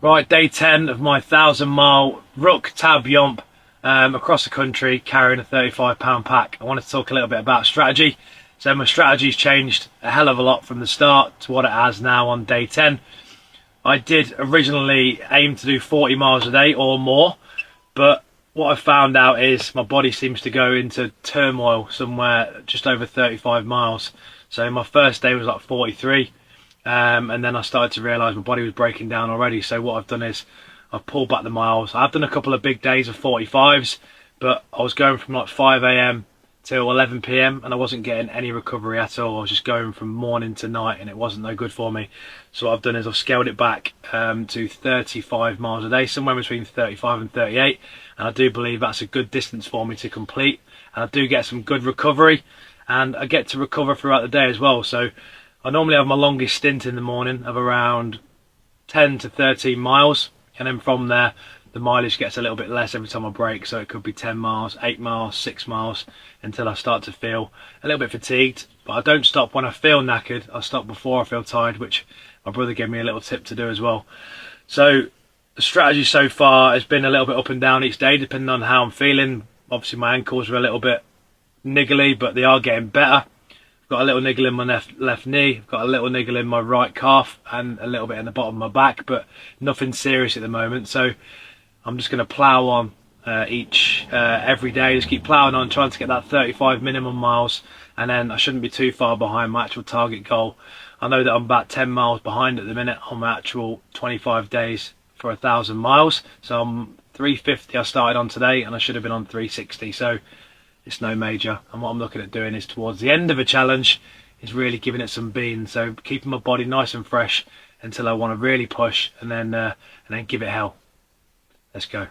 Right, day 10 of my 1,000 mile ruck tab yomp across the country carrying a 35-pound pack. I wanted to talk a little bit about strategy. So my strategy's changed a hell of a lot from the start to what it has now on day 10. I did originally aim to do 40 miles a day or more, but what I found out is my body seems to go into turmoil somewhere just over 35 miles. So my first day was like 43. And then I started to realise my body was breaking down already. So what I've done is I've pulled back the miles. I've done a couple of big days of 45s, but I was going from like 5 a.m. till 11 p.m. and I wasn't getting any recovery at all. I was just going from morning to night and it wasn't no good for me. So what I've done is I've scaled it back to 35 miles a day, somewhere between 35 and 38. And I do believe that's a good distance for me to complete. And I do get some good recovery and I get to recover throughout the day as well. So I normally have my longest stint in the morning of around 10 to 13 miles, and then from there the mileage gets a little bit less every time I break, so it could be 10 miles, 8 miles, 6 miles until I start to feel a little bit fatigued. But I don't stop when I feel knackered, I stop before I feel tired, which my brother gave me a little tip to do as well. So the strategy so far has been a little bit up and down each day depending on how I'm feeling. Obviously my ankles are a little bit niggly, but they are getting better. Got a little niggle in my left knee, got a little niggle in my right calf and a little bit in the bottom of my back, but nothing serious at the moment. So I'm just going to plough on every day, just keep ploughing on, trying to get that 35 minimum miles, and then I shouldn't be too far behind my actual target goal. I know that I'm about 10 miles behind at the minute on my actual 25 days for 1,000 miles. So I'm 350 I started on today and I should have been on 360. So it's no major, and what I'm looking at doing is towards the end of a challenge is really giving it some beans, so keeping my body nice and fresh until I want to really push and then give it hell. Let's go.